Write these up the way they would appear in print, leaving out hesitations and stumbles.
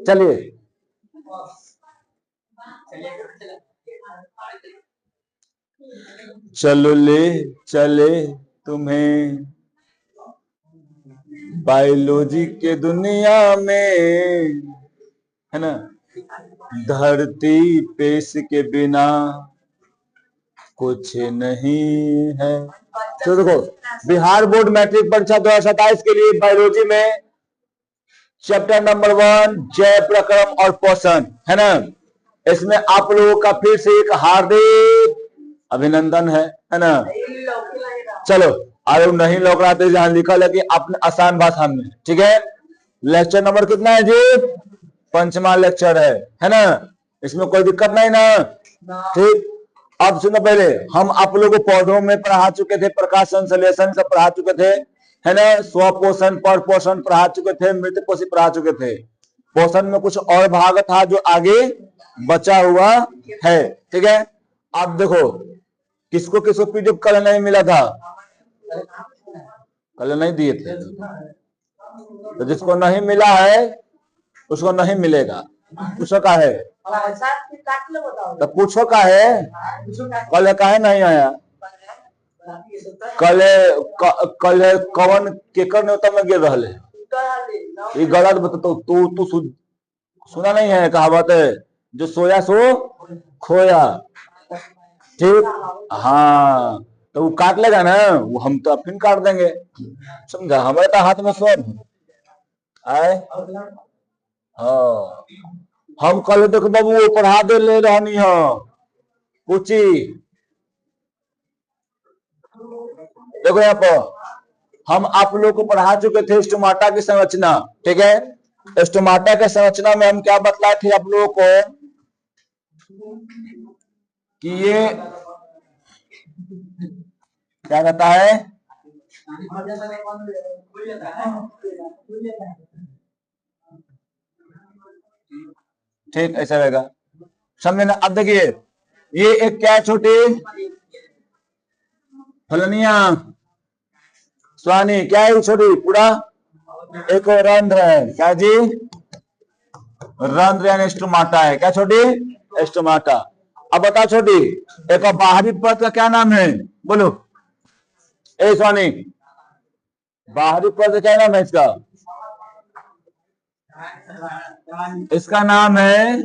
चलिए, चलो ले चले तुम्हें बायोलॉजी के दुनिया में, है ना। धरती पे इसके बिना कुछ नहीं है। तो देखो, बिहार बोर्ड मैट्रिक परीक्षा 2027 के लिए बायोलॉजी में चैप्टर नंबर 1 जैव प्रक्रम और पोषण, है ना। इसमें आप लोगों का फिर से एक हार्दिक अभिनंदन है ना। चलो, आगे नहीं लौक रहा तो जहां लिखा है कि अपने आसान भाषा में, ठीक है। लेक्चर नंबर कितना है जी? 5वां लेक्चर है ना। इसमें कोई दिक्कत नहीं ना, ठीक। अब सुनो, पहले हम आप लोगों को पौधों में पढ़ा चुके थे, प्रकाश संश्लेषण से पढ़ा चुके थे, है ना। स्वपोषण, पर पोषण पढ़ा चुके थे, मृत पोषी पढ़ा चुके थे। पोषण में कुछ और भाग था जो आगे बचा हुआ है, ठीक है। अब देखो, किसको किसको पीडीएफ कल नहीं मिला था? कल नहीं दिए थे, तो जिसको नहीं मिला है उसको नहीं मिलेगा। पूछो का है, तो पूछो का है, कल काहे नहीं आया? कल कवन केकर न्योता में गिर रहा है? ये गलत बता। तो तू सुना नहीं है कहावत है, जो सोया सो खोया, ठीक। हाँ, तो वो काट लेगा ना, वो हम तो फिर काट देंगे, समझा। हमारे तो हाथ में सब आए। हाँ, हम कल देखो बाबू पढ़ा दे ले रहनी है पूछी। देखो यहाँ पर हम आप लोग को पढ़ा चुके थे स्टोमाटा की संरचना, ठीक है। स्टोमाटा की संरचना में हम क्या बतलाए थे आप लोगों को कि ये क्या कहता है, ठीक, ऐसा रहेगा, समझे ना। अब देखिए, ये एक क्या छोटी फलनिया स्वानी, क्या है छोटी, पूरा एक रंध्र है, क्या जी? रंध्र यानी स्टोमाटा है, क्या छोटी? स्टोमाटा। अब बता छोटी, एक बाहरी परत का क्या नाम है? बोलो ए स्वानी, बाहरी परत का क्या नाम है इसका? इसका नाम है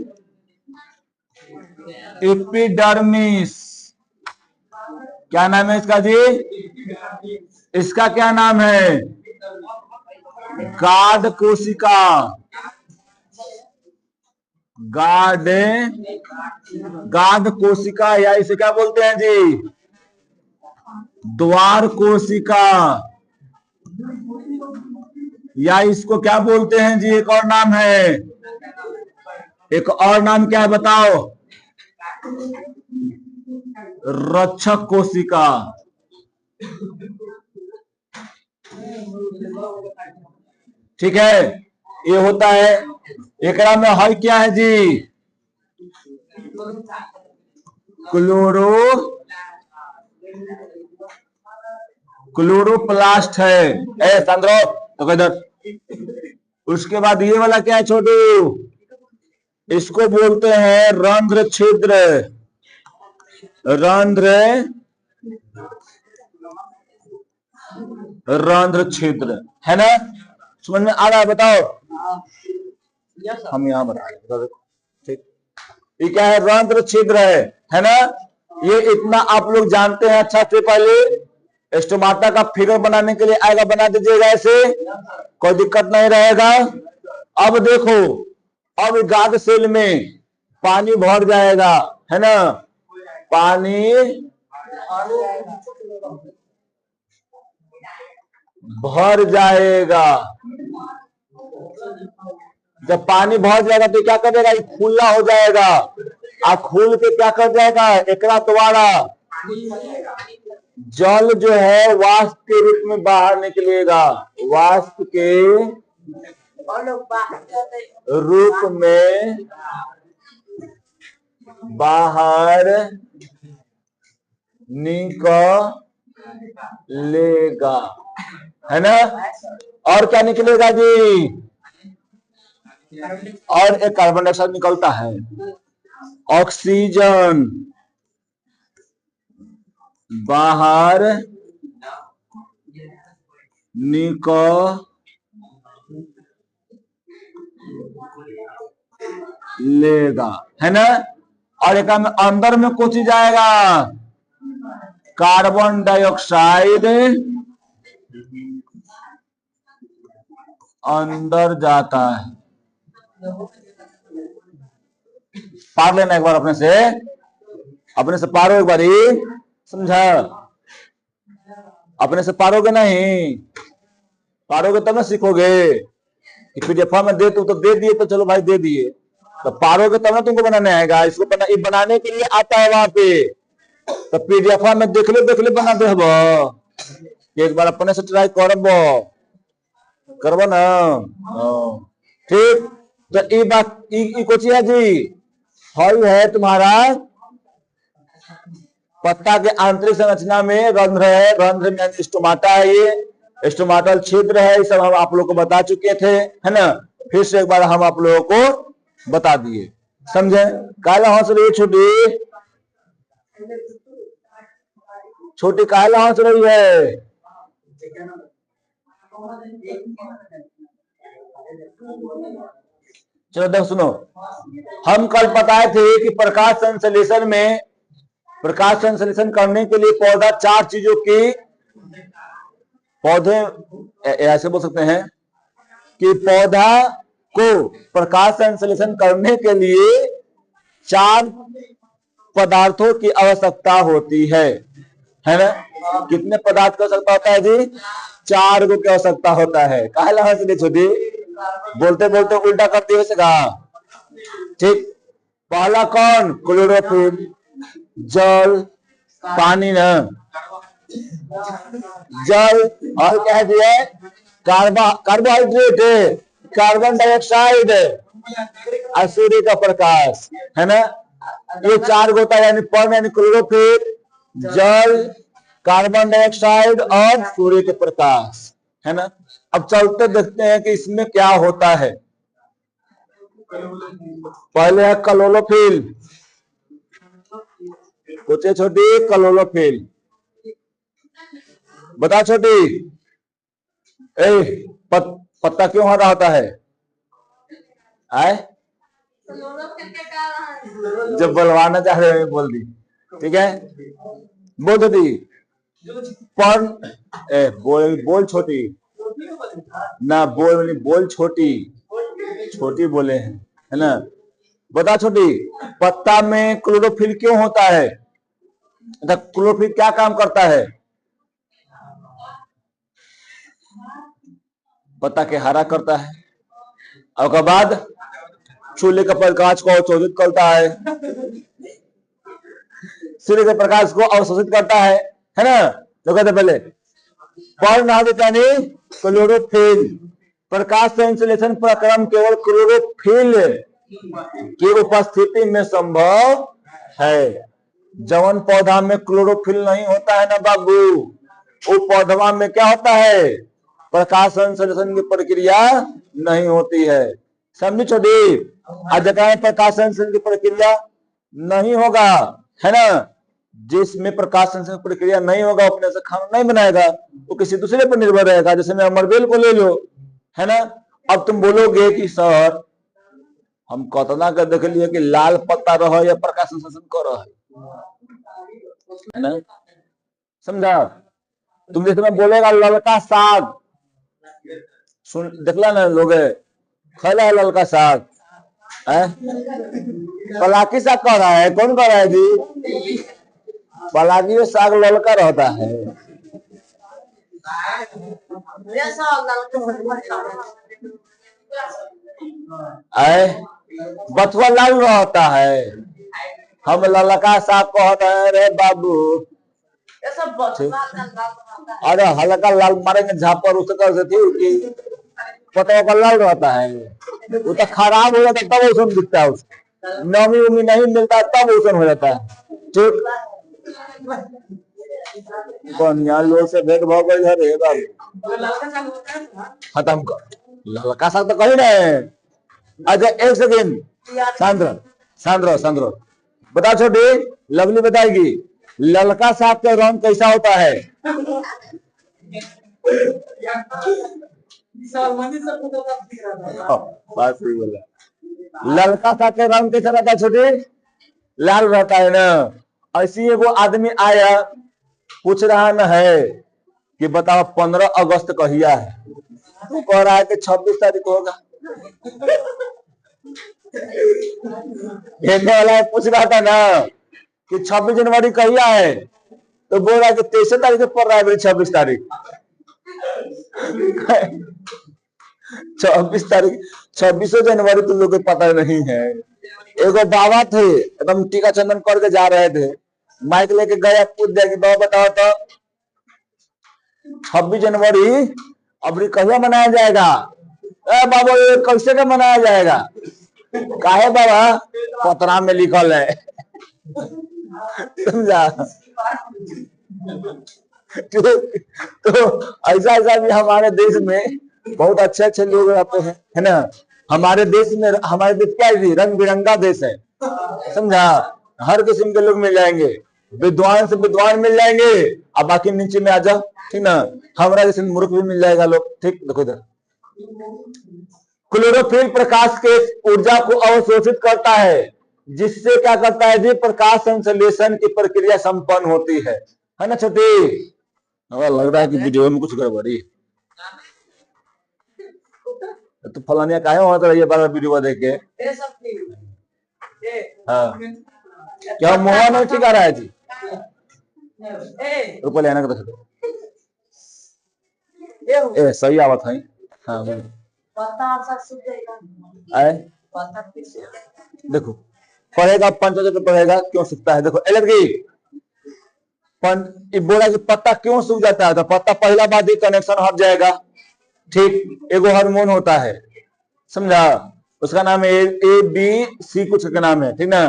एपिडर्मिस। क्या नाम है इसका जी? इसका क्या नाम है? गार्ड कोशिका। गार्ड कोशिका, या इसे क्या बोलते हैं जी? द्वार कोशिका, या इसको क्या बोलते हैं जी? एक और नाम है, एक और नाम क्या है बताओ? रक्षक कोशिका। ठीक है, ये होता है। एकरा में है क्या है जी? क्लोरोप्लास्ट है। ए संद्रो तो इधर। उसके बाद ये वाला क्या है छोटू? इसको बोलते हैं रंध्र छिद्र। रंध्र छिद्र, है ना। समझ में आ रहा है? बताओ, हम यहाँ बता रहे, ठीक। ये क्या है? रंध्र छिद्र है ना। ये इतना आप लोग जानते हैं अच्छा से। पहले स्टोमाटा का फिगर बनाने के लिए आएगा, बना दीजिएगा ऐसे, कोई दिक्कत नहीं रहेगा। अब देखो, अब गार्ड सेल में पानी भर जाएगा, है ना। पानी भर जाएगा। जब पानी भर जाएगा तो क्या कर देगा? ये खुला हो जाएगा, और खुल के क्या कर जाएगा? एकरा द्वारा जल जो है वाष्प के रूप में बाहर निकलेगा। वाष्प के रूप में बाहर निकलेगा, है ना। और क्या निकलेगा जी? और एक कार्बन डाइऑक्साइड निकलता है। ऑक्सीजन बाहर निकलेगा, है ना। और एक में अंदर में कुछ जाएगा, कार्बन डाइऑक्साइड अंदर जाता है। पार लेना एक बार अपने से पारो एक बार ही, समझा। अपने से पारोगे नहीं, पारोगे तब ना सीखोगे। पीडीएफ में दे तो दे दिए तो चलो भाई दे दिए, तो पारोगे तब ना तुमको बनाने आएगा। इसको बनाने के लिए आता है वहां पे, तो पीडीएफ में देख ले बना दे। एक बार अपने से ट्राई करबो ना, ठीक। तो ये बात कोचिया जी हल है तुम्हारा। पत्ता के आंतरिक संरचना में रंध्र है, रंध्र में स्टोमाटा है, ये स्टोमाटल छिद्र है। ये सब हम आप लोग को बता चुके थे, है ना। फिर से एक बार हम आप लोगों को बता दिए, समझे। काला हंस रही छोटी काला हंस रही है। चलो देख सुनो, हम कल बताए थे कि प्रकाश संश्लेषण करने के लिए पौधा 4 चीजों की, पौधे ऐसे बोल सकते हैं कि पौधा को प्रकाश संश्लेषण करने के लिए 4 पदार्थों की आवश्यकता होती है ना। कितने पदार्थ की आवश्यकता होता है जी? 4 को की आवश्यकता होता है। काहे हंस छोटी, बोलते बोलते उल्टा करते हुए कहा, ठीक। पहला कौन? क्लोरोफिल, जल, पानी ना, जल, और क्या है दिया? कार्बोहाइड्रेट, कार्बन डाइऑक्साइड और सूर्य का प्रकाश, है ना। ये 4 होता है, यानी पर्ण यानी क्लोरोफिल, जल, कार्बन डाइऑक्साइड और सूर्य के प्रकाश, है ना। अब चलते देखते हैं कि इसमें क्या होता है। पहले है क्लोरोफिल, पूछे छोटी, क्लोरोफिल बता छोटी। पत्ता क्यों हरा होता है? आए जब बलवाना चाह रहे हैं बोल दी, ठीक है। बोल दी बोल छोटी ना, बोल छोटी बोले हैं, है ना। बता छोटी, पत्ता में क्लोरोफिल क्यों होता है? क्लोरोफिल क्या काम करता है? पत्ता के हरा करता है, और उसके बाद सूर्य के प्रकाश को अवशोषित करता है, सूर्य के प्रकाश को अवशोषित करता है ना। तो कहते पहले यानी क्लोरोफिल। प्रकाश संश्लेषण प्रक्रम केवल क्लोरोफिल की उपस्थिति में संभव है। जवन पौधा में क्लोरोफिल नहीं होता है ना बाबू, वो पौधा में क्या होता है? प्रकाश संश्लेषण की प्रक्रिया नहीं होती है, समझी छोटी। आज प्रकाश संश्लेषण की प्रक्रिया नहीं होगा, है ना। जिसमें प्रकाश संश्लेषण प्रक्रिया नहीं होगा, अपने से खाना नहीं बनाएगा, वो किसी दूसरे पर निर्भर रहेगा। जैसे मैं अमरबेल को ले लो, है ना। अब तुम बोलोगे कि सर हम कतना कर देख लिए कि लाल पत्ता रहो या प्रकाश संश्लेषण कर है ना, समझा। तुम जैसे मैं बोलेगा ललका साग, सुन देखला ना लोग खैला है ललका साग, पलाकी साग कह रहा है, कौन कह रहा है जी? पलाकी में साग ललका रहता है। बथुआ लाल रहता है, हम ललका साग कहते हैं रे बाबू। अरे हल्का लाल मारेंगे झापर उसका थी, पता का लाल रहता है, वो तो खराब हो जाता तब ओसन दिखता है, उसको नमी उमी नहीं मिलता तब ओसन हो जाता है, ठीक। बढ़िया लोग से भेद भाव कर बाबू, खत्म कर। ललका साग तो कही रहे, अच्छा एक सेकेंड, शांत रहो शांत रहो। बता छोटे, लवली बताएगी ललका साग का रंग कैसा होता है? बात सही बोला। ललका साग का रंग कैसा रहता है छोटे? लाल रहता है ना। ऐसी वो आदमी आया, पूछ रहा न है कि बताओ 15 अगस्त कहिया है? तो कह रहा है कि 26 तारीख होगा। भेजने वाला पूछ रहा था ना कि 26 जनवरी कहिया है? तो बोल रहा है कि 23 तारीख को पड़ रहा है, 26 तारीख। 26 तारीख, 26 जनवरी तुम लोग को पता नहीं है। एगो बाबा थे, एकदम टीका चंदन करके जा रहे थे, माइक लेके गया, पूछ दिया कि बाबा बताओ तो 26 जनवरी अभी कहिया मनाया जाएगा? बाबा ये कैसे का मनाया जाएगा? काहे बाबा? पत्रा में लिखल है। समझा? तो ऐसा ऐसा भी हमारे देश में बहुत अच्छे अच्छे लोग रहते हैं, है ना। हमारे देश क्या है? रंग बिरंगा देश है, समझा। हर किस्म के लोग मिल जाएंगे, विद्वान से विद्वान मिल जाएंगे, अब बाकी नीचे में आ जाओ, ठीक ना। हमारा जैसे मूर्ख भी मिल जाएगा लोग, ठीक। देखो इधर, क्लोरोफिल प्रकाश के ऊर्जा को अवशोषित करता है, जिससे क्या करता है जी? प्रकाश संश्लेषण की प्रक्रिया संपन्न होती है ना छोटी? लग रहा है कि वीडियो में कुछ गड़बड़ी है। तो फलानिया काहे होता रही है बार बार वीडियो देख के? हाँ, क्या मुआ नहीं ठीक आ रहा है जी? रुपये लेना का तो सही आवत है। हाँ देखो, पढ़ेगा 5 पढ़ेगा, क्यों सूखता है? देखो एलर्जी बोला कि पत्ता क्यों सूख जाता है? तो पत्ता पहला बात ही कनेक्शन हट जाएगा, ठीक। एगो हार्मोन होता है, समझा, उसका नाम है ABC कुछ का नाम है, ठीक ना।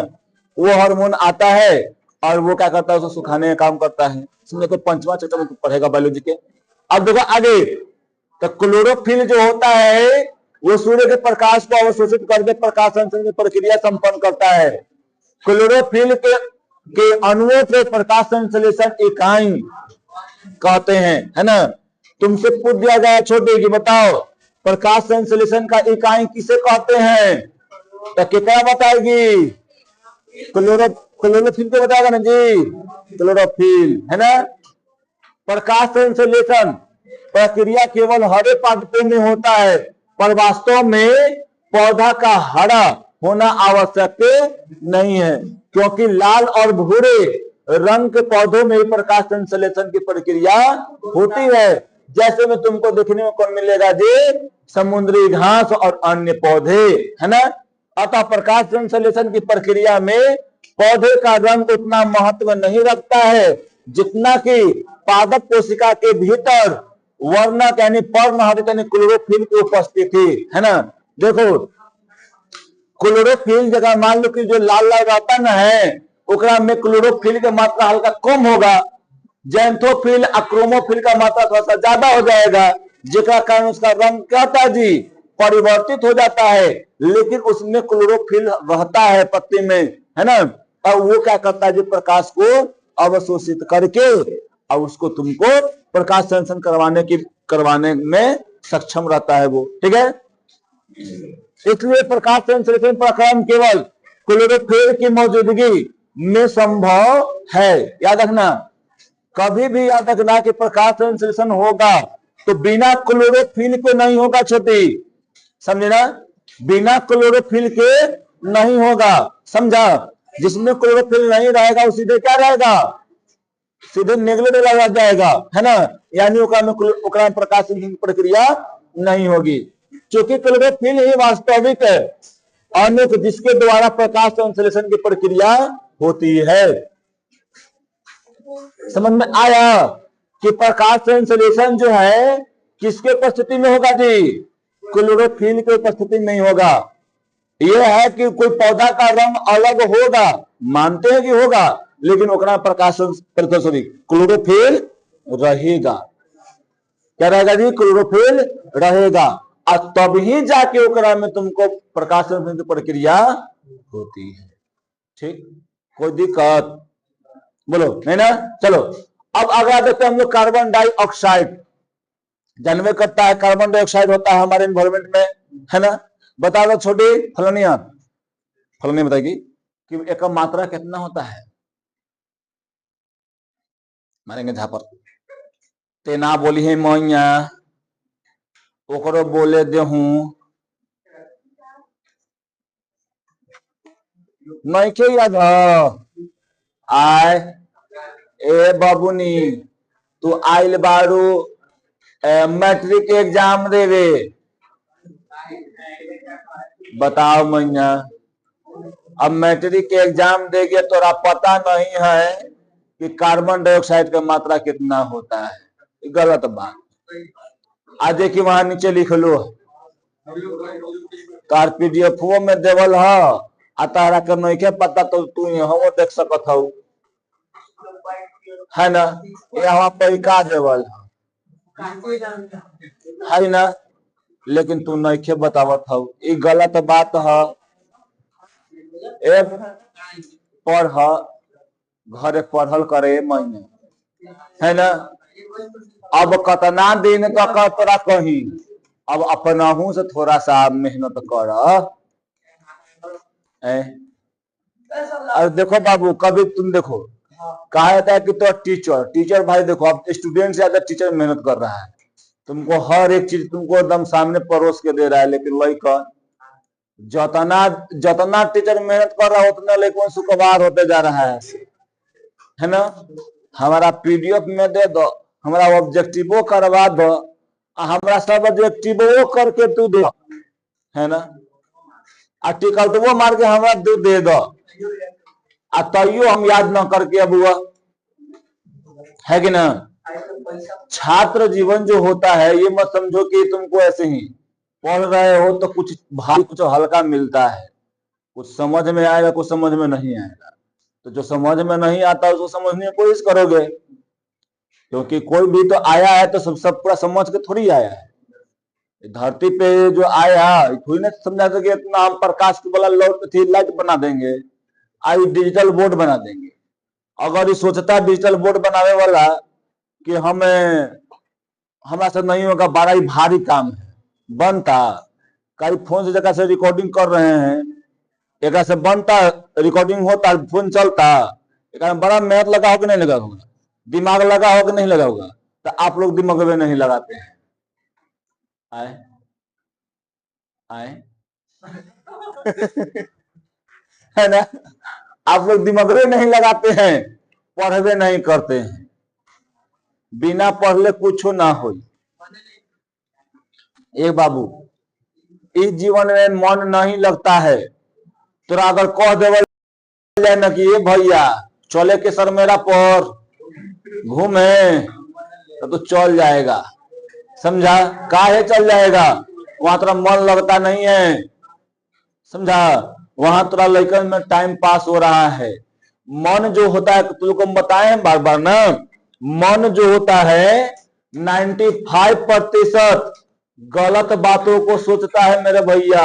वो हार्मोन आता है और वो क्या करता है? उसको सुखाने का काम करता है, समझे। कोई 5वां चैप्टर में पढ़ेगा बायोलॉजी के। अब देखो आगे, तो क्लोरोफिल जो होता है वो सूर्य के प्रकाश को अवशोषित करके प्रकाश संश्लेषण की प्रक्रिया संपन्न करता है। क्लोरोफिल के अणुओं से प्रकाश संश्लेषण इकाई कहते हैं, है ना। तुमसे पूछ दिया गया छोटे कि बताओ प्रकाश संश्लेषण का इकाई किसे कहते हैं? तो कितना बताएगी? क्लोरोफिल को बताएगा ना जी, क्लोरोफिल, है ना। प्रकाश संश्लेषण प्रक्रिया केवल हरे पादपों में होता है, पर वास्तव में पौधा का हरा होना आवश्यक नहीं है, क्योंकि लाल और भूरे रंग के पौधों में प्रकाश संश्लेषण की प्रक्रिया होती है। जैसे में तुमको देखने में कौन मिलेगा जी? समुद्री घास और अन्य पौधे, है ना। अतः प्रकाश संश्लेषण की प्रक्रिया में पौधे का रंग उतना महत्व नहीं रखता है जितना कि पादप कोशिका के भीतर वर्णक यानी पर्णहरित यानी क्लोरोफिल की उपस्थिति, है ना। देखो क्लोरोफिल जगह मान लो कि जो लाल लाल रहता न है, ओकरा में क्लोरोफिल की मात्रा हल्का कम होगा, जैंथोफिल अक्रोमोफिल का मात्रा थोड़ा सा ज्यादा हो जाएगा, जिसका कारण उसका रंग क्या होता है जी? परिवर्तित हो जाता है। लेकिन उसमें क्लोरोफिल रहता है पत्ते में, है ना। और वो क्या करता है जी? प्रकाश को अवशोषित करके और उसको तुमको प्रकाश संश्लेषण करवाने में सक्षम रहता है वो, ठीक है। इसलिए प्रकाश संश्लेषण प्रक्रम केवल क्लोरोफिल की मौजूदगी में संभव है। याद रखना, कभी भी याद रखना कि प्रकाश संश्लेषण होगा तो बिना क्लोरोफिल के नहीं होगा छोटी, समझे ना। बिना क्लोरोफिल के नहीं होगा, समझा। जिसमें क्लोरोफिल नहीं रहेगा वो सीधे क्या रहेगा? सीधे नेगलेक्ट लगा जाएगा, है ना। यानी ओकरा में प्रकाश संश्लेषण प्रक्रिया नहीं होगी, क्योंकि क्लोरोफिल ही वास्तविक है अणु जिसके द्वारा प्रकाश संश्लेषण की प्रक्रिया होती है। समझ में आया कि प्रकाश संश्लेषण जो है किसके उपस्थिति में होगा जी? क्लोरोफिल की उपस्थिति में होगा। यह है कि कोई पौधा का रंग अलग होगा, मानते हैं कि होगा, लेकिन ओकरा प्रकाश क्लोरोफिल रहेगा। क्या रहेगा जी? क्लोरोफिल रहेगा। और तब ही जाके ओकरा में तुमको प्रकाश की प्रक्रिया होती है। ठीक, कोई दिक्कत बोलो नहीं ना। चलो अब अगला देखते हैं हम लोग कार्बन डाइऑक्साइड। जानवे करता है कार्बन डाइऑक्साइड होता है हमारे एनवायरमेंट में, है ना। बता दो छोटी फलनिया, फलनी बताएगी कि एक का मात्रा कितना होता है। मारेंगे झापर। तेना बोली है मैया, ओकरो बोले देहूं नहीं के याद आय। ए बाबूनी तू आइल बारू मैट्रिक एग्जाम देवे, बताओ मैया। अब मैट्रिक के एग्जाम देगे तोरा पता नहीं है कि कार्बन डाइऑक्साइड का मात्रा कितना होता है, गलत बात। आज देखिए वहां नीचे लिख लो, तार पीडीएफ में देवल है, तारा के नहीं के पता तो तू यहाँ देख सकत हो, है ना। यहाँ पर का देवल है ना, लेकिन तू नहीं के बतावत हो, ये गलत बात है। पढ़ घरे पढ़ल करे महीने, है ना। अब कतना दिन तक तोरा कही, अब अपनाहू से थोड़ा सा मेहनत कर। अब देखो बाबू, कभी तुम देखो कहा जाता है कि तो टीचर भाई देखो, अब स्टूडेंट से ज्यादा टीचर मेहनत कर रहा है, तुमको हर एक चीज तुमको एकदम सामने परोस के दे रहा है, लेकिन लड़का जतना जतना टीचर मेहनत कर रहा है उतना लेकिन सुखवार होते जा रहा है ना। हमारा पीडीएफ में दे दो, हमारा ऑब्जेक्टिवो करवा दो, हमारा सब ऑब्जेक्टिवो करके तू दे, है ना। आर्टिकल तो वो मार के हमारा तू दे दो, तैयो हम याद न करके अब हुआ, है कि ना। छात्र जीवन जो होता है, ये मत समझो कि तुमको ऐसे ही पढ़ रहे हो तो कुछ भारी कुछ हल्का मिलता है, कुछ समझ में आएगा कुछ समझ में नहीं आएगा। तो जो समझ में नहीं आता उसको समझने की कोशिश करोगे, क्योंकि कोई भी तो आया है तो सब पूरा समझ के थोड़ी आया है। धरती पे जो आया थोड़ी ना समझा सके इतना हम प्रकाश वाला लाइट बना देंगे, आई डिजिटल बोर्ड बना देंगे। अगर ये सोचता डिजिटल बोर्ड बनाने वाला कि हमारा से नहीं होगा, बड़ा ही भारी काम है, बनता कई फोन से जगह से रिकॉर्डिंग कर रहे हैं, एक से बनता रिकॉर्डिंग होता, फोन चलता, एक बड़ा मेहनत लगा हो कि नहीं लगा होगा, दिमाग लगा हो कि नहीं लगा होगा। तो आप लोग दिमाग में नहीं लगाते हैं, आए आए है ना। आप लोग दिमाग में नहीं लगाते हैं, पढ़वे नहीं करते हैं, बिना पढ़ले कुछ ना हो। एक बाबू इस जीवन में मन नहीं लगता है, तोरा अगर कह देवल न कि ये भैया चले के सर मेरा पर घूमे तो चल जाएगा, समझा। काहे चल जाएगा, वहां तेरा मन लगता नहीं है, समझा। वहां तेरा लड़कन में टाइम पास हो रहा है। मन जो होता है, तुमको हम बताए बार बार ना, मन जो होता है 95% गलत बातों को सोचता है मेरे भैया,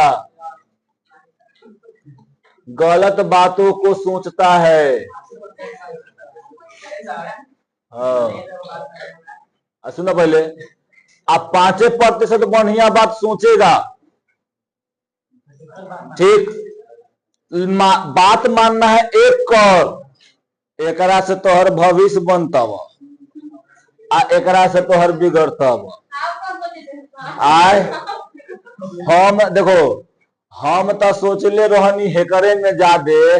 गलत बातों को सोचता है। सुनो पहले, आप 5% बढ़िया बात सोचेगा, ठीक। बात मानना है एक कर, एकरा से तोहर भविष्य बनतब आ एकरा से तोहर बिगड़तब। आय हम देखो, हम तो सोचले रहनी हेकरे में जा दे,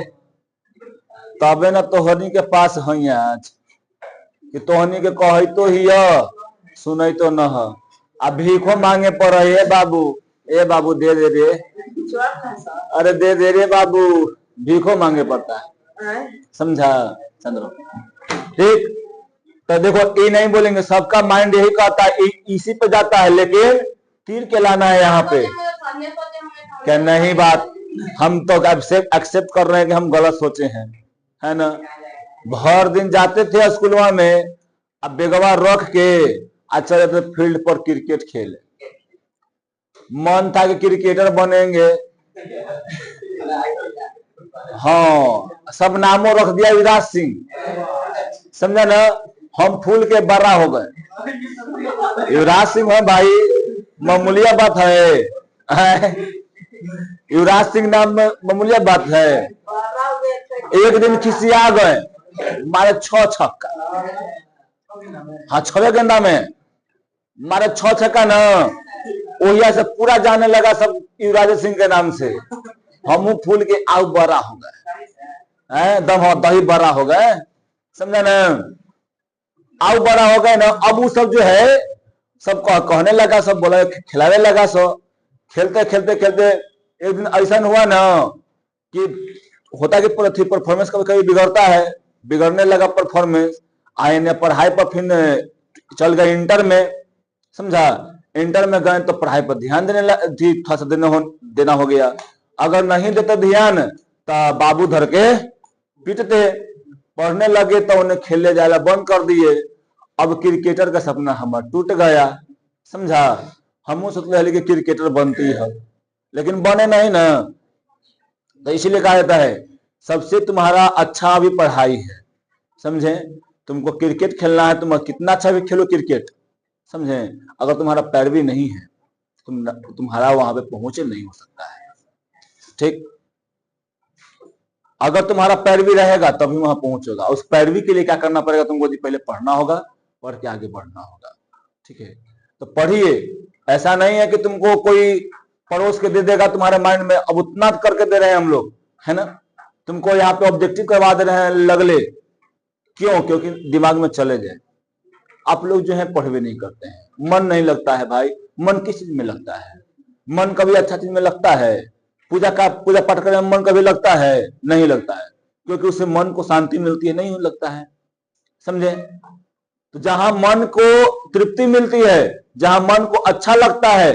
तबे न तोहनी के पास है आज कि तोहनी के कही तो ही सुनई तो न। अब भीखो मांगे पर ए बाबू दे दे रे, अरे दे दे रे बाबू, भीखो मांगे पड़ता है, समझा चंद्र। ठीक, तो देखो ये नहीं बोलेंगे, सबका माइंड यही कहता है, इसी पे जाता है, लेकिन तीर के लाना है यहाँ पे। क्या नहीं बात, हम तो एक्सेप्ट कर रहे हैं कि हम गलत सोचे हैं, है ना। भर दिन जाते थे स्कूलवा में, अब बेगवा रख के अच्छा रहते फील्ड पर क्रिकेट खेले, मन था कि क्रिकेटर बनेंगे, हाँ सब नामों रख दिया युवराज सिंह, समझा ना। हम फूल के बर्रा हो गए। युवराज सिंह है भाई, मामूलिया बात है। युवराज सिंह नाम में मामूलिया बात है। एक दिन खिसिया गए, मारे 6 छक्का, हाँ 6 गेंदा में मारे 6 छक्का ना। ओहिया से पूरा जाने लगा सब युवराज सिंह के नाम से। हम फूल के आउ बड़ा हो गए, दही बड़ा हो गए, समझा ना। आउ बड़ा हो गए ना। अब वो सब जो है सब कहने लगा, सब बोला खिलाने लगा। सो खेलते खेलते खेलते एक दिन ऐसा हुआ ना कि होता कि परफॉर्मेंस कभी कभी बिगड़ता है, बिगड़ने लगा परफॉर्मेंस। आए ने पढ़ाई पर फिर चल गए इंटर में, समझा। इंटर में गए तो पढ़ाई पर ध्यान थोड़ा सा देना हो गया। अगर नहीं देते ध्यान तो बाबू धर के पीटते। पढ़ने लगे तो उन्हें खेलने जाना बंद कर दिए। अब क्रिकेटर का सपना हमारा टूट गया, समझा। हम सोचते हैं कि क्रिकेटर बनती है, लेकिन बने नहीं ना। तो इसीलिए कहा जाता है सबसे तुम्हारा अच्छा अभी पढ़ाई है, समझे। तुमको क्रिकेट खेलना है, तुम कितना अच्छा भी खेलो क्रिकेट, समझे। अगर तुम्हारा पैरवी नहीं है तुम्हारा वहां पे पहुंचे नहीं हो सकता है, ठीक। अगर तुम्हारा पैरवी रहेगा तभी वहां पहुंचेगा। उस पैरवी के लिए क्या करना पड़ेगा तुमको? पहले पढ़ना होगा, पढ़ के आगे बढ़ना होगा, ठीक है। तो पढ़िए। ऐसा नहीं है कि तुमको कोई पड़ोस के दे देगा तुम्हारे माइंड में, अब उतना करके दे रहे हैं हम लोग, है ना। तुमको यहाँ पे ऑब्जेक्टिव करवा दे रहे हैं लगले, क्यों? क्योंकि दिमाग में चले जाए। आप लोग जो है पढ़वे नहीं करते हैं, मन नहीं लगता है भाई। मन किस चीज में लगता है? मन कभी अच्छा चीज में लगता है? पूजा पाठ करने में मन कभी लगता है? नहीं लगता है, क्योंकि उससे मन को शांति मिलती है, नहीं लगता है, समझे। तो जहां मन को तृप्ति मिलती है, जहां मन को अच्छा लगता है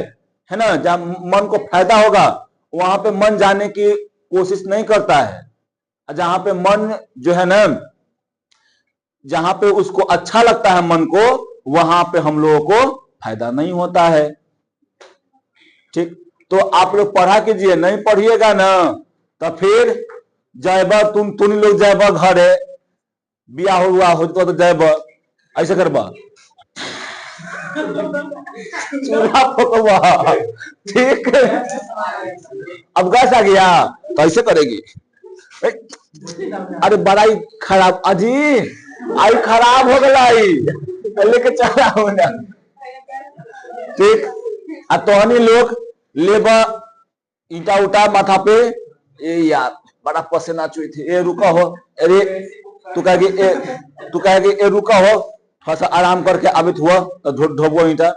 ना, जहां मन को फायदा होगा, वहां पे मन जाने की कोशिश नहीं करता है। जहां पे मन जो है ना, जहां पे उसको अच्छा लगता है मन को, वहां पे हम लोगों को फायदा नहीं होता है, ठीक। तो आप लोग पढ़ा कीजिए, नहीं पढ़िएगा ना तो फिर जाएबा तुम लोग जाएबा घर है, बियाह हुआ हो तो जाएबा ऐसे करबा, चूल्हा फकवा, ठीक। अब गैस आ गया तो ऐसे करेगी। अरे बड़ा ही खराब अजी, आई खराब हो गया लेके चला होना, ठीक। तोहनी लोग लेबा ईटा उटा माथा पे, ए यार बड़ा पसीना चुई थी, ए रुका हो, अरे तू कहेगी ए रुका हो, थोड़ा सा आराम करके आबित हुआ तो ढोबो ईटा।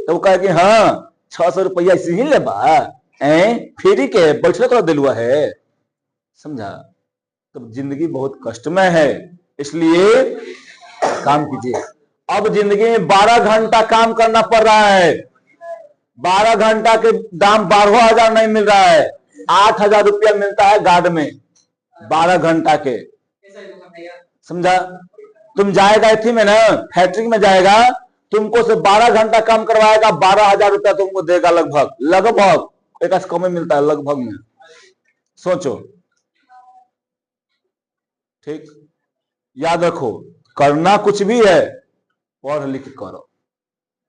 तो कहेगी हाँ 600 रुपया इसी ही लेबा, फेरी के बैठले तो दिलवा है, समझा। तो जिंदगी बहुत कष्टमय है, इसलिए काम कीजिए। अब जिंदगी में 12 घंटा काम करना पड़ रहा है। 12 घंटा के दाम 12,000 नहीं मिल रहा है, 8,000 रुपया मिलता है गार्ड में 12 घंटा के, समझा। तुम जाएगा इथी में ना, फैक्ट्री में जाएगा, तुमको से 12 घंटा काम करवाएगा, 12,000 रुपया तुमको देगा, लगभग एक कम में मिलता है, लगभग में, सोचो, ठीक। याद रखो, करना कुछ भी है पढ़ लिख करो,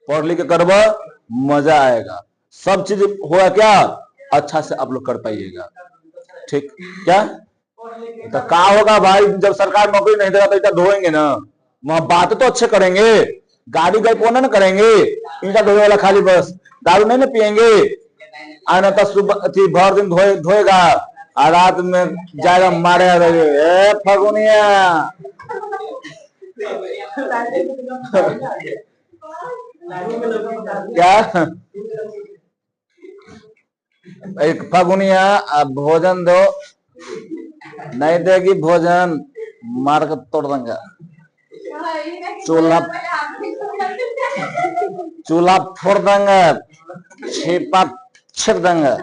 पढ़ लिख करवा मजा आएगा, सब चीज होगा क्या अच्छा से आप लोग कर पाइएगा, ठीक। क्या तो क्या होगा भाई, जब सरकार नौकरी नहीं देगा तो ईटा ढोएंगे ना, वहां बात तो अच्छे करेंगे, गाड़ी गलपोना ना करेंगे, ईटा ढोए वाला खाली बस, दारू नहीं ना पियेंगे, आना तो सुबह भर दिन धोएगा और रात में जाएगा मारे ए फगुनिया। क्या एक फगुनिया भोजन दो, नहीं देगी भोजन मार कर तोड़ देंगे, चूल्हा फोड़ देंगे, छिपा छिप देंगे।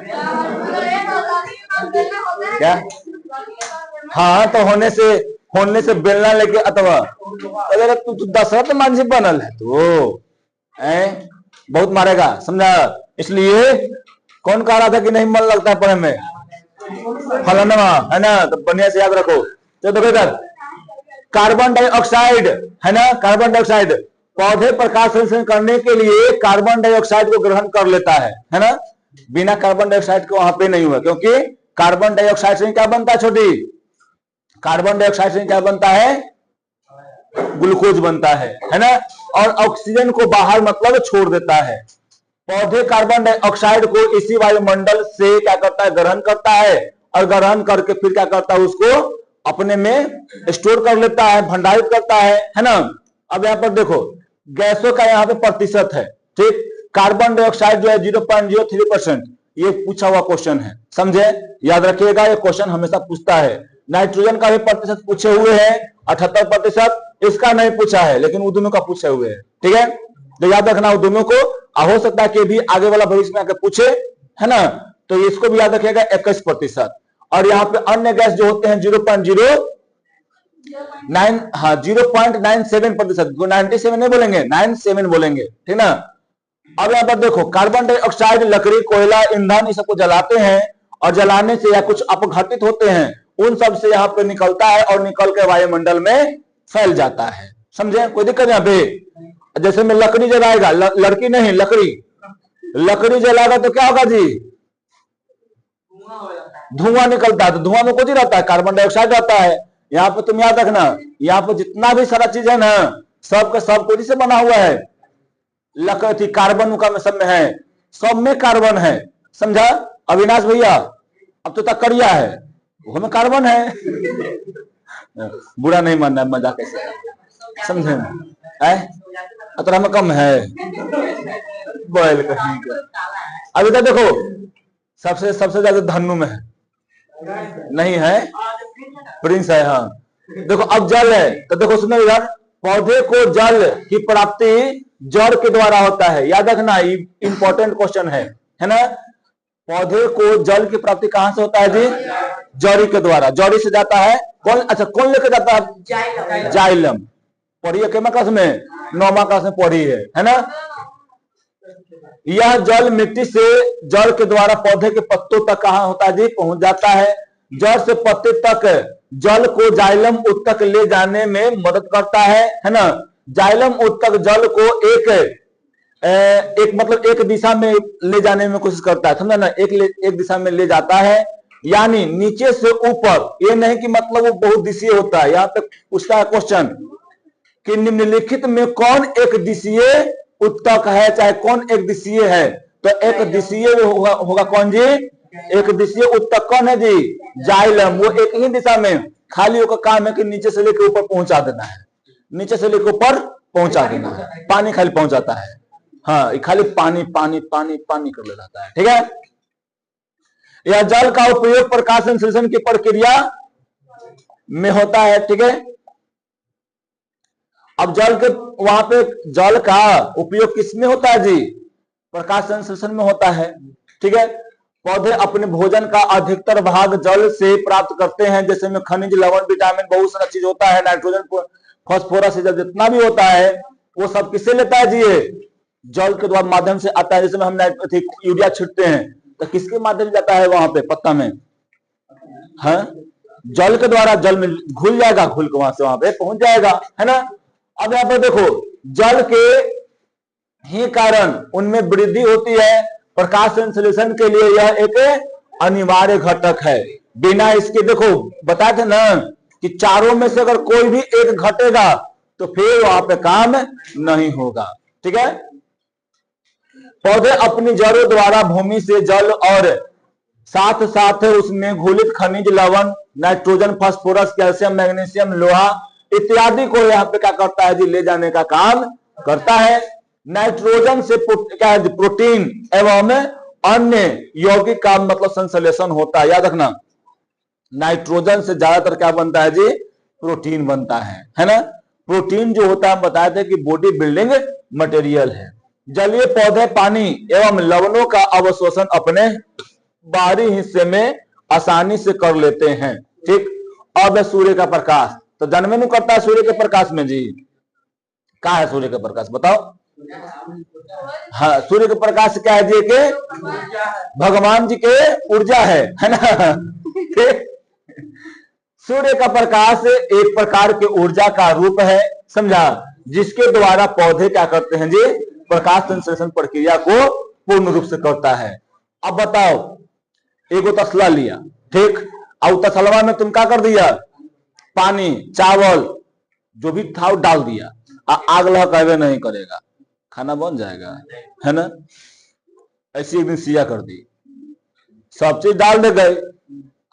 क्या हाँ तो होने से बेलना लेके अथवा अगर तू दशरथ मांझी बनल है तो बहुत मारेगा, समझा। इसलिए कौन कह रहा था कि नहीं मन लगता है पढ़ने में? फलाना, है ना? तो बढ़िया से याद रखो। तो देखो इधर कार्बन डाइऑक्साइड, है ना, कार्बन डाइऑक्साइड पौधे प्रकाश संश्लेषण करने के लिए कार्बन डाइऑक्साइड को ग्रहण कर लेता है ना? बिना कार्बन डाइऑक्साइड के वहां पे नहीं हुआ, क्योंकि कार्बन डाइऑक्साइड से क्या बनता है छोटी? कार्बन डाइऑक्साइड से क्या बनता है? ग्लूकोज बनता है ना? और ऑक्सीजन को बाहर मतलब छोड़ देता है। पौधे कार्बन डाइऑक्साइड को इसी वायुमंडल से क्या करता है? ग्रहण करता है, और ग्रहण करके फिर क्या करता है? उसको अपने में स्टोर कर लेता है, भंडारित करता है ना? अब यहाँ पर देखो गैसों का यहाँ पे प्रतिशत है, ठीक। कार्बन डाइऑक्साइड जो है 0.03%, ये पूछा हुआ क्वेश्चन है, समझे? याद रखिएगा, ये क्वेश्चन हमेशा पूछता है। नाइट्रोजन का भी प्रतिशत पूछे हुए हैं 78%, इसका नहीं पूछा है, लेकिन वो दोनों का पूछे हुए हैं, ठीक है? तो याद रखना वो दोनों को, हो सकता है कि भी आगे वाला भविष्य में आकर पूछे, है ना? तो इसको भी याद रखिएगा 21%। और यहाँ पे अन्य गैस जो होते हैं 0.09, हाँ 0.97%, 97 नहीं बोलेंगे, 97 बोलेंगे, ठीक ना? अब यहाँ पर देखो कार्बन डाइऑक्साइड लकड़ी, कोयला, ईंधन इस सबको जलाते हैं, और जलाने से या कुछ अपघटित होते हैं, उन सब से यहाँ पे निकलता है और निकल के वायुमंडल में फैल जाता है, समझे? कोई दिक्कत यहाँ पे? जैसे में लकड़ी जलाएगा, लड़की नहीं लकड़ी जलाएगा तो क्या होगा जी? धुआं निकलता है। तो धुआं में कुछ ही रहता है, कार्बन डाइऑक्साइड रहता है। यहाँ पे तुम याद रखना, यहाँ पे जितना भी सारा चीज है ना, सब का सब कुछ से बना हुआ है। लकड़ी कार्बन का में सब में है, सब में कार्बन है, समझा? अविनाश भैया अब तो तकड़िया है, वो में कार्बन है। बुरा नहीं मानना, मजाक कैसे, समझे? अतरा में कम है बोल कहीं का। अभी तक देखो सबसे ज्यादा धनु में है, नहीं है, प्रिंस है, हाँ। देखो अब जल है, तो देखो सुनो यार, पौधे को जल की प्राप्ति जड़ के द्वारा होता है। याद रखना, इंपॉर्टेंट क्वेश्चन है ना? पौधे को जल की प्राप्ति कहां से होता है जी? जड़ी के द्वारा। जड़ी से जाता है कौन? अच्छा, कौन लेके जाता है? जाइलम। पढ़िए कितना क्लास में? 9वां क्लास में पढ़ी है ना? यह जल मिट्टी से जड़ के द्वारा पौधे के पत्तों तक कहां होता है जी? पहुंच जाता है। जड़ से पत्ते तक जल को जाइलम उत्तक ले जाने में मदद करता है ना? जाइलम उत्तक जल को एक मतलब एक दिशा में ले जाने में कोशिश करता है, समझा ना? एक दिशा में ले जाता है, यानी नीचे से ऊपर। ये नहीं कि मतलब वो बहुत दिशीय होता है। यहाँ पे पूछता है क्वेश्चन कि निम्नलिखित में कौन एक दिशीय उत्तक है, चाहे कौन एक दिशीय है? तो एक दिशीय होगा कौन जी? एक दिशीय उत्तक कौन है जी? जाइलम। वो एक ही दिशा में, खाली होकर काम है कि नीचे से लेकर ऊपर पहुंचा देना है, नीचे से लेकर ऊपर पहुंचा देना है। पानी खाली पहुंचाता है, हाँ, खाली पानी पानी पानी पानी कर ले जाता है, ठीक है? यह जल का उपयोग प्रकाश संश्लेषण की प्रक्रिया में होता है, ठीक है? अब जल के वहां पे जल का उपयोग किसमें होता है जी? प्रकाश संश्लेषण में होता है, ठीक है? पौधे अपने भोजन का अधिकतर भाग जल से प्राप्त करते हैं, जैसे में खनिज, लवण, विटामिन, बहुत सारा चीज होता है, नाइट्रोजन, फास्फोरस, जितना भी होता है वो सब किससे लेता है जी? ये जल के द्वारा माध्यम से आता है। जैसे में हम यूरिया छिड़ते हैं तो किसके माध्यम से जाता है? वहां पे पत्ता में, हाँ, जल के द्वारा। जल में घुल जाएगा, घुल के वहां से वहां पे पहुंच जाएगा, है ना? अब यहाँ पर देखो जल के ही कारण उनमें वृद्धि होती है। प्रकाश संश्लेषण के लिए यह एक अनिवार्य घटक है। बिना इसके, देखो बताए थे ना कि चारों में से अगर कोई भी एक घटेगा तो फिर वहां पे काम नहीं होगा, ठीक है? पौधे अपनी जड़ों द्वारा भूमि से जल और साथ साथ उसमें घुलित खनिज, लवण, नाइट्रोजन, फास्फोरस, कैल्शियम, मैग्नीशियम, लोहा इत्यादि को यहाँ पे क्या करता है जी? ले जाने का काम करता है। नाइट्रोजन से क्या है? प्रोटीन एवं अन्य यौगिक का मतलब संश्लेषण होता है। याद रखना, नाइट्रोजन से ज्यादातर क्या बनता है जी? प्रोटीन बनता है ना? प्रोटीन जो होता है हम बताए थे कि बॉडी बिल्डिंग मटेरियल है। जलीय पौधे पानी एवं लवणों का अवशोषण अपने बाहरी हिस्से में आसानी से कर लेते हैं, ठीक? अब सूर्य का प्रकाश तो जन्म करता है सूर्य के प्रकाश में जी। क्या है सूर्य का प्रकाश? बताओ। हाँ, सूर्य के प्रकाश क्या है जी? के भगवान जी के ऊर्जा है ना। सूर्य का प्रकाश एक प्रकार के ऊर्जा का रूप है, समझा, जिसके द्वारा पौधे क्या करते हैं जी? प्रकाश संश्लेषण प्रक्रिया को पूर्ण रूप से करता है। अब बताओ, एगो तसला लिया, ठीक, और तसलवा में तुम क्या कर दिया? पानी, चावल, जो भी था वो डाल दिया, आग लगा कहवे नहीं करेगा, खाना बन जाएगा, है ना। ऐसी एक दिन सिया कर दी, सब चीज डाल दे गए,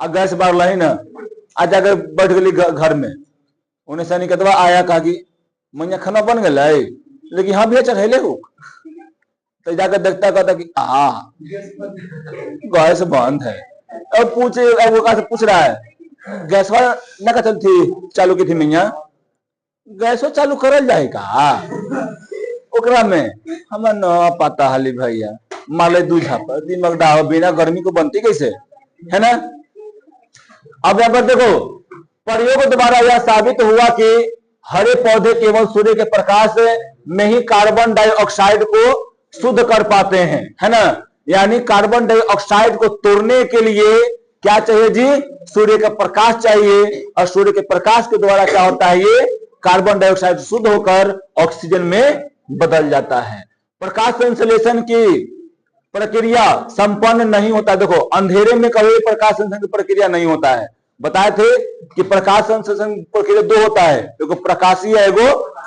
अब गैस बार लाई ना, आज जाकर बैठ गई घर में, उन्हें सैनिक कदवा आया, कहा कि मैया खाना बन गया, लेकिन हाँ भैया चढ़ेले हो, तो जाकर देखता, कहता कि हाँ गैस बंद है। अब पूछे, अब वो कहा से पूछ रहा है, गैस ना का चल थी चालू की थी मैया, गैसो चालू करल जाएगा ओकरा में? हम न पता हाली भैया, माले दूझा पर दिमाग डाहो, बिना गर्मी को बनती कैसे, है ना। अब यहाँ पर देखो, प्रयोग द्वारा यह साबित हुआ कि हरे पौधे केवल सूर्य के प्रकाश में ही कार्बन डाइऑक्साइड को शुद्ध कर पाते हैं, है ना। यानी कार्बन डाइऑक्साइड को तोड़ने के लिए क्या चाहिए जी? सूर्य का प्रकाश चाहिए, और सूर्य के प्रकाश के द्वारा क्या होता है? ये कार्बन डाइऑक्साइड शुद्ध होकर ऑक्सीजन में बदल जाता है। प्रकाश संश्लेषण की प्रक्रिया संपन्न नहीं होता। देखो, अंधेरे में कभी प्रकाश संश्लेषण की प्रक्रिया नहीं होता है। बताए थे कि प्रकाश संश्लेषण प्रक्रिया दो होता है, एगो प्रकाशीय, एगो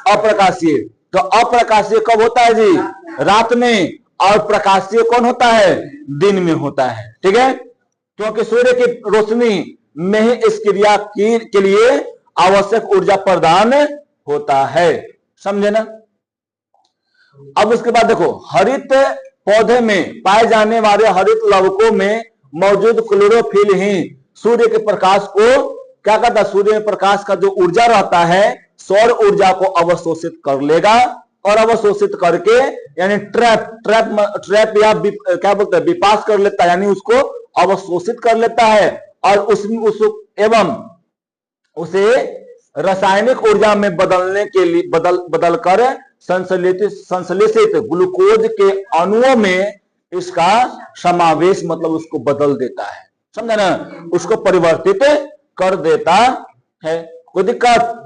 अप्रकाशीय। तो अप्रकाशीय कब होता है जी? रात में, और प्रकाशीय कौन होता है? दिन में होता है, ठीक है। क्योंकि सूर्य की रोशनी में ही इस क्रिया के लिए आवश्यक ऊर्जा प्रदान होता है, समझे ना। अब उसके बाद देखो, हरित पौधे में पाए जाने वाले हरित लवकों में मौजूद क्लोरोफिल ही सूर्य के प्रकाश को क्या करता है? सूर्य प्रकाश का जो ऊर्जा रहता है, सौर ऊर्जा को अवशोषित कर लेगा, और अवशोषित करके यानी ट्रैप या क्या बोलते हैं, विपास कर लेता है, यानी उसको अवशोषित कर लेता है, और उसमें एवं उसे रासायनिक ऊर्जा में बदलने के लिए बदलकर संश्लेषित ग्लूकोज के अणुओं में इसका समावेश, मतलब उसको बदल देता है, समझा ना, उसको परिवर्तित कर देता है। कोई दिक्कत?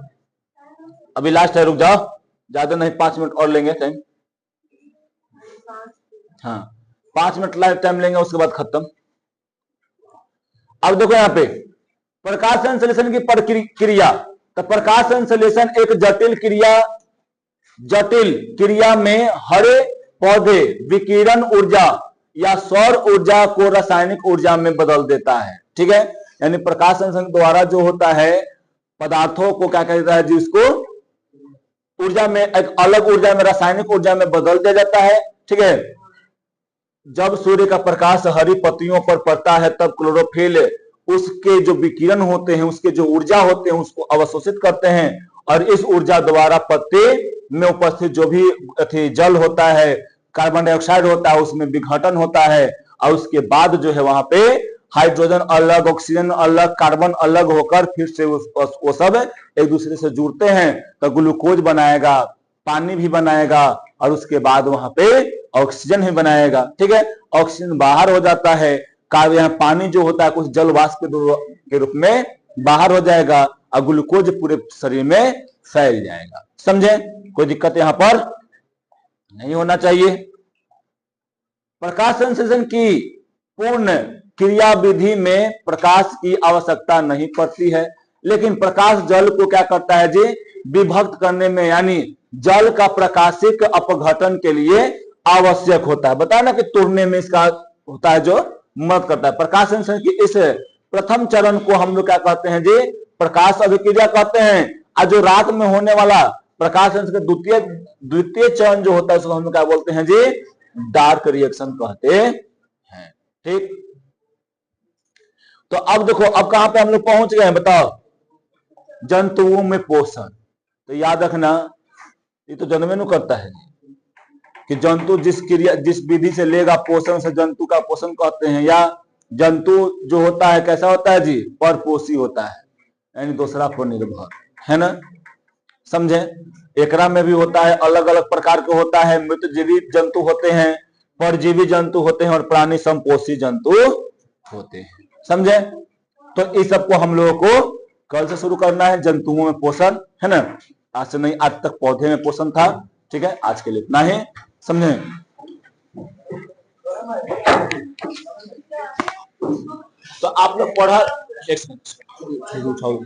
अभी लास्ट है, रुक जाओ, ज्यादा नहीं, 5 मिनट और लेंगे टाइम। हाँ, 5 मिनट टाइम लेंगे, उसके बाद खत्म। अब देखो यहाँ पे प्रकाश संश्लेषण की प्रक्रिया। तो प्रकाश संश्लेषण एक जटिल क्रिया में हरे पौधे विकिरण ऊर्जा या सौर ऊर्जा को रासायनिक ऊर्जा में बदल देता है, ठीक है। यानी प्रकाश संश्लेषण द्वारा जो होता है, पदार्थों को क्या कहता है, जिसको ऊर्जा में, एक अलग ऊर्जा में, रासायनिक ऊर्जा में बदल दिया जाता है, ठीक है। जब सूर्य का प्रकाश हरी पत्तियों पर पड़ता है, तब क्लोरोफिल उसके जो विकिरण होते हैं, उसके जो ऊर्जा होते हैं, उसको अवशोषित करते हैं, और इस ऊर्जा द्वारा पत्ते में उपस्थित जो भी जल होता है, कार्बन डाइऑक्साइड होता है, उसमें विघटन होता है, और उसके बाद जो है वहां पे हाइड्रोजन अलग, ऑक्सीजन अलग, कार्बन अलग होकर फिर से वो सब एक दूसरे से जुड़ते हैं, तो ग्लूकोज बनाएगा, पानी भी बनाएगा, और उसके बाद वहां पे ऑक्सीजन ही बनाएगा, ठीक है। ऑक्सीजन बाहर हो जाता है, यहाँ पानी जो होता है कुछ जल वाष्प के रूप में बाहर हो जाएगा, और ग्लूकोज पूरे शरीर में फैल जाएगा, समझे। कोई दिक्कत यहाँ पर नहीं होना चाहिए। प्रकाश संश्लेषण की पूर्ण क्रिया विधि में प्रकाश की आवश्यकता नहीं पड़ती है, लेकिन प्रकाश जल को क्या करता है जी? विभक्त करने में, यानी जल का प्रकाशिक अपघटन के लिए आवश्यक होता है। बताया ना कि तोड़ने में इसका होता है, जो मदद करता है। प्रकाश संश्लेषण की इस प्रथम चरण को हम लोग क्या कहते हैं जी? प्रकाश अभिक्रिया कहते हैं। और जो रात में होने वाला प्रकाश संश्लेषण द्वितीय चरण जो होता है, उसको हम लोग क्या बोलते हैं जी? डार्क रिएक्शन कहते हैं, ठीक। तो अब देखो, अब कहां पे हम लोग पहुंच गए हैं, बताओ। जंतुओं में पोषण। तो याद रखना, ये तो जन्मे नु करता है कि जंतु जिस विधि से लेगा पोषण से जंतु का पोषण कहते हैं। या जंतु जो होता है कैसा होता है जी? परपोषी होता है, यानी दूसरा पर निर्भर, है ना। समझे। एकरा में भी होता है, अलग अलग प्रकार के होता है, मृतजीवी जंतु होते हैं, परजीवी जंतु होते हैं और प्राणी संपोषी जंतु होते हैं, समझे। तो इस सबको हम लोगों को कल से शुरू करना है, जंतुओं में पोषण, है ना। आज से नहीं, आज तक पौधे में पोषण था, ठीक है। आज के लिए इतना ही, समझे। तो आप लोग पढ़ा, एक मिनट उठाओ।